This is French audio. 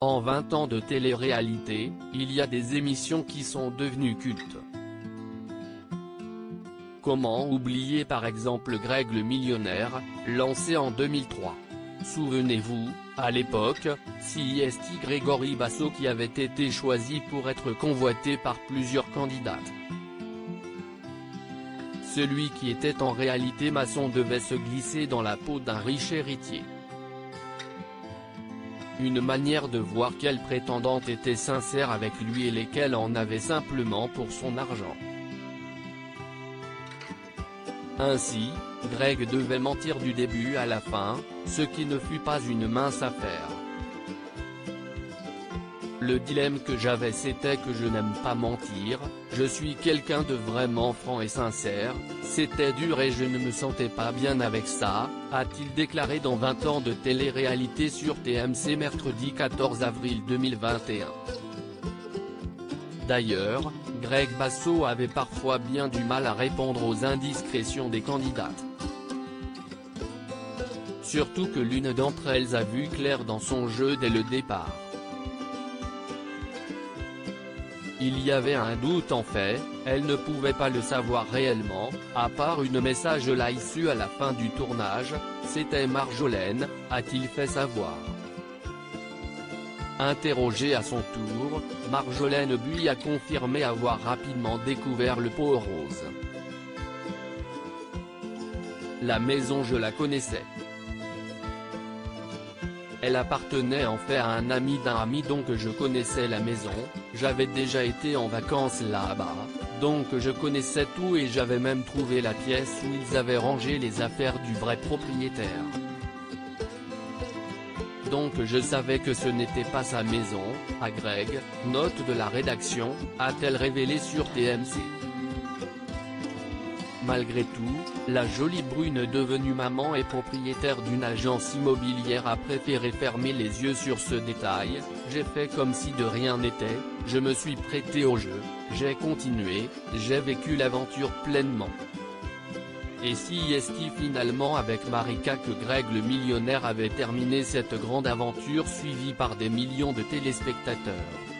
En 20 ans de télé-réalité, il y a des émissions qui sont devenues cultes. Comment oublier par exemple Greg le millionnaire, lancé en 2003. Souvenez-vous, à l'époque, CIST Grégory Basso qui avait été choisi pour être convoité par plusieurs candidates. Celui qui était en réalité maçon devait se glisser dans la peau d'un riche héritier. Une manière de voir quelle prétendante était sincère avec lui et lesquelles en avait simplement pour son argent. Ainsi, Greg devait mentir du début à la fin, ce qui ne fut pas une mince affaire. Le dilemme que j'avais c'était que je n'aime pas mentir, je suis quelqu'un de vraiment franc et sincère, c'était dur et je ne me sentais pas bien avec ça, a-t-il déclaré dans 20 ans de télé-réalité sur TMC mercredi 14 avril 2021. D'ailleurs, Greg Basso avait parfois bien du mal à répondre aux indiscrétions des candidates. Surtout que l'une d'entre elles a vu clair dans son jeu dès le départ. Il y avait un doute en fait, elle ne pouvait pas le savoir réellement, à part une message là issu à la fin du tournage, c'était Marjolaine, a-t-il fait savoir. Interrogée à son tour, Marjolaine Buis a confirmé avoir rapidement découvert le pot rose. La maison je la connaissais. Elle appartenait en fait à un ami d'un ami donc je connaissais la maison, j'avais déjà été en vacances là-bas, donc je connaissais tout et j'avais même trouvé la pièce où ils avaient rangé les affaires du vrai propriétaire. Donc je savais que ce n'était pas sa maison, à Greg, note de la rédaction, a-t-elle révélé sur TMC. Malgré tout, la jolie brune devenue maman et propriétaire d'une agence immobilière a préféré fermer les yeux sur ce détail, j'ai fait comme si de rien n'était, je me suis prêté au jeu, j'ai continué, j'ai vécu l'aventure pleinement. Et si est finalement avec Marika que Greg le millionnaire avait terminé cette grande aventure suivie par des millions de téléspectateurs.